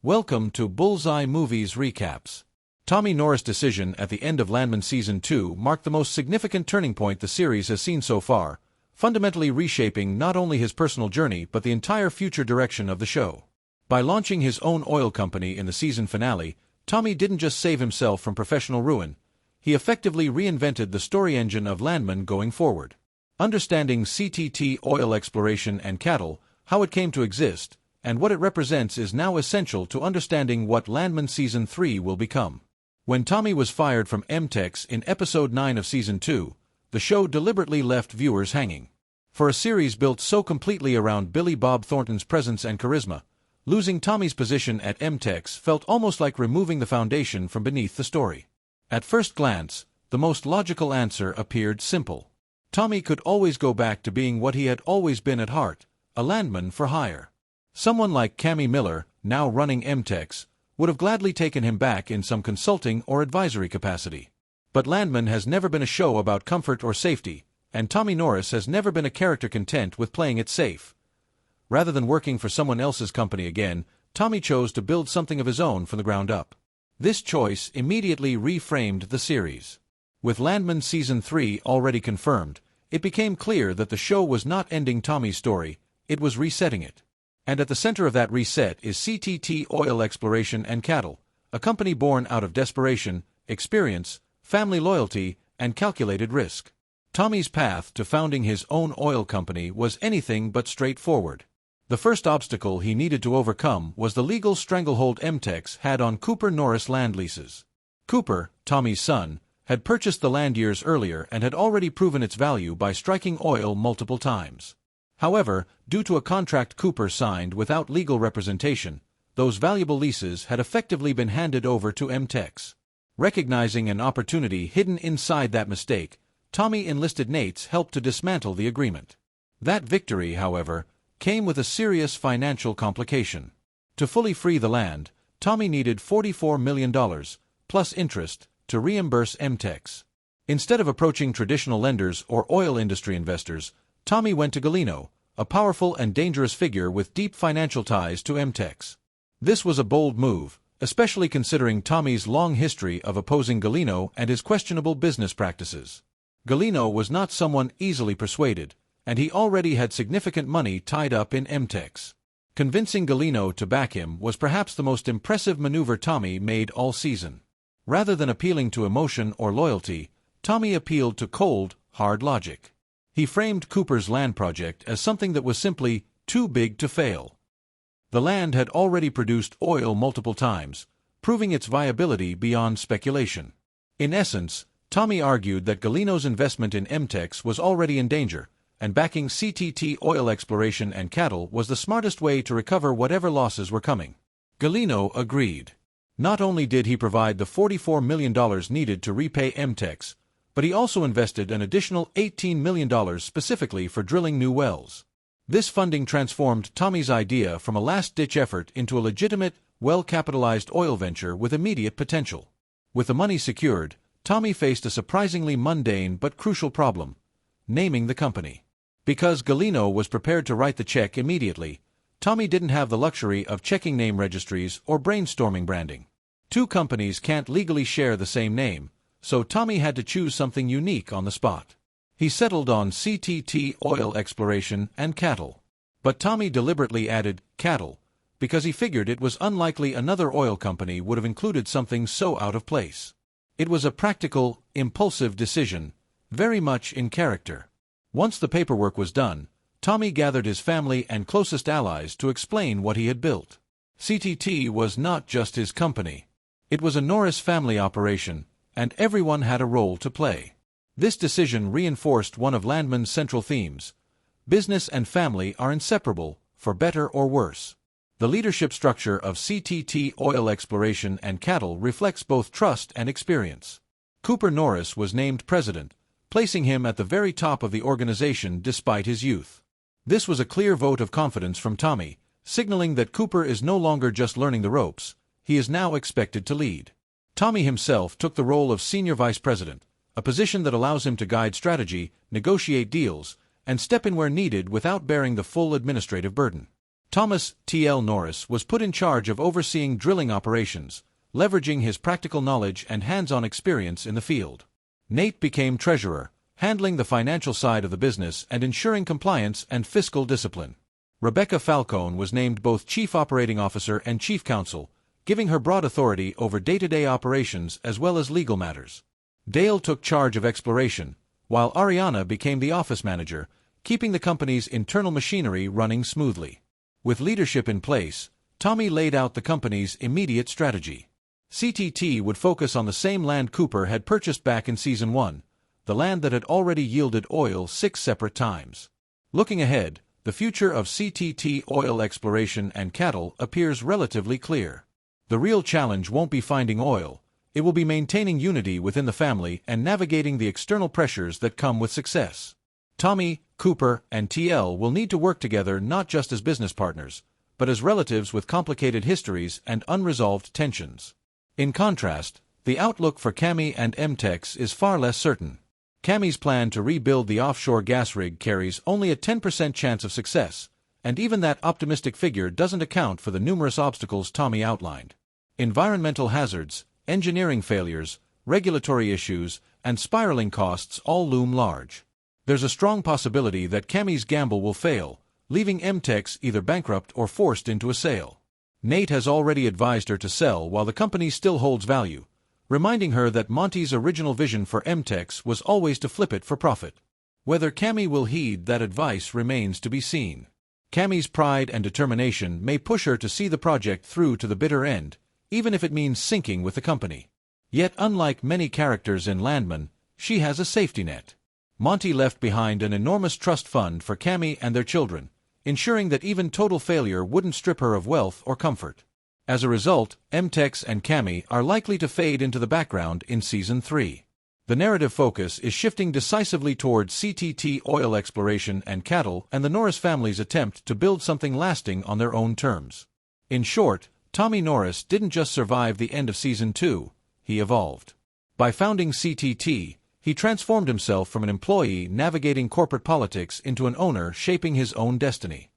Welcome to Bullseye Movies Recaps. Tommy Norris' decision at the end of Landman Season 2 marked the most significant turning point the series has seen so far, fundamentally reshaping not only his personal journey but the entire future direction of the show. By launching his own oil company in the season finale, Tommy didn't just save himself from professional ruin, he effectively reinvented the story engine of Landman going forward. Understanding CTT Oil Exploration and Cattle, how it came to exist, and what it represents is now essential to understanding what Landman Season 3 will become. When Tommy was fired from M-Tex in Episode 9 of Season 2, the show deliberately left viewers hanging. For a series built so completely around Billy Bob Thornton's presence and charisma, losing Tommy's position at M-Tex felt almost like removing the foundation from beneath the story. At first glance, the most logical answer appeared simple. Tommy could always go back to being what he had always been at heart, a landman for hire. Someone like Cami Miller, now running M-Tex, would have gladly taken him back in some consulting or advisory capacity. But Landman has never been a show about comfort or safety, and Tommy Norris has never been a character content with playing it safe. Rather than working for someone else's company again, Tommy chose to build something of his own from the ground up. This choice immediately reframed the series. With Landman Season 3 already confirmed, it became clear that the show was not ending Tommy's story, it was resetting it. And at the center of that reset is CTT Oil Exploration and Cattle, a company born out of desperation, experience, family loyalty, and calculated risk. Tommy's path to founding his own oil company was anything but straightforward. The first obstacle he needed to overcome was the legal stranglehold M-Tex had on Cooper Norris land leases. Cooper, Tommy's son, had purchased the land years earlier and had already proven its value by striking oil multiple times. However, due to a contract Cooper signed without legal representation, those valuable leases had effectively been handed over to M-Tex. Recognizing an opportunity hidden inside that mistake, Tommy enlisted Nate's help to dismantle the agreement. That victory, however, came with a serious financial complication. To fully free the land, Tommy needed $44 million, plus interest, to reimburse M-Tex. Instead of approaching traditional lenders or oil industry investors, Tommy went to Gallino, a powerful and dangerous figure with deep financial ties to M-Tex. This was a bold move, especially considering Tommy's long history of opposing Gallino and his questionable business practices. Gallino was not someone easily persuaded, and he already had significant money tied up in M-Tex. Convincing Gallino to back him was perhaps the most impressive maneuver Tommy made all season. Rather than appealing to emotion or loyalty, Tommy appealed to cold, hard logic. He framed Cooper's land project as something that was simply too big to fail. The land had already produced oil multiple times, proving its viability beyond speculation. In essence, Tommy argued that Gallino's investment in M-Tex was already in danger, and backing CTT Oil Exploration and Cattle was the smartest way to recover whatever losses were coming. Gallino agreed. Not only did he provide the $44 million needed to repay M-Tex, but he also invested an additional $18 million specifically for drilling new wells. This funding transformed Tommy's idea from a last-ditch effort into a legitimate, well-capitalized oil venture with immediate potential. With the money secured, Tommy faced a surprisingly mundane but crucial problem: naming the company. Because Gallino was prepared to write the check immediately, Tommy didn't have the luxury of checking name registries or brainstorming branding. Two companies can't legally share the same name, so Tommy had to choose something unique on the spot. He settled on CTT Oil Exploration and Cattle. But Tommy deliberately added cattle, because he figured it was unlikely another oil company would have included something so out of place. It was a practical, impulsive decision, very much in character. Once the paperwork was done, Tommy gathered his family and closest allies to explain what he had built. CTT was not just his company. It was a Norris family operation, and everyone had a role to play. This decision reinforced one of Landman's central themes: business and family are inseparable, for better or worse. The leadership structure of CTT Oil Exploration and Cattle reflects both trust and experience. Cooper Norris was named president, placing him at the very top of the organization despite his youth. This was a clear vote of confidence from Tommy, signaling that Cooper is no longer just learning the ropes, he is now expected to lead. Tommy himself took the role of senior vice president, a position that allows him to guide strategy, negotiate deals, and step in where needed without bearing the full administrative burden. Thomas T.L. Norris was put in charge of overseeing drilling operations, leveraging his practical knowledge and hands-on experience in the field. Nate became treasurer, handling the financial side of the business and ensuring compliance and fiscal discipline. Rebecca Falcone was named both chief operating officer and chief counsel, giving her broad authority over day-to-day operations as well as legal matters. Dale took charge of exploration, while Ariana became the office manager, keeping the company's internal machinery running smoothly. With leadership in place, Tommy laid out the company's immediate strategy. CTT would focus on the same land Cooper had purchased back in Season 1, the land that had already yielded oil 6 separate times. Looking ahead, the future of CTT Oil Exploration and Cattle appears relatively clear. The real challenge won't be finding oil, it will be maintaining unity within the family and navigating the external pressures that come with success. Tommy, Cooper, and TL will need to work together not just as business partners, but as relatives with complicated histories and unresolved tensions. In contrast, the outlook for Cami and M-Tex is far less certain. Cami's plan to rebuild the offshore gas rig carries only a 10% chance of success, and even that optimistic figure doesn't account for the numerous obstacles Tommy outlined. Environmental hazards, engineering failures, regulatory issues, and spiraling costs all loom large. There's a strong possibility that Cami's gamble will fail, leaving M-Tex either bankrupt or forced into a sale. Nate has already advised her to sell while the company still holds value, reminding her that Monty's original vision for M-Tex was always to flip it for profit. Whether Cami will heed that advice remains to be seen. Cami's pride and determination may push her to see the project through to the bitter end, even if it means sinking with the company. Yet unlike many characters in Landman, she has a safety net. Monty left behind an enormous trust fund for Cami and their children, ensuring that even total failure wouldn't strip her of wealth or comfort. As a result, M-Tex and Cami are likely to fade into the background in Season 3. The narrative focus is shifting decisively towards CTT Oil Exploration and Cattle and the Norris family's attempt to build something lasting on their own terms. In short, Tommy Norris didn't just survive the end of Season 2, he evolved. By founding CTT, he transformed himself from an employee navigating corporate politics into an owner shaping his own destiny.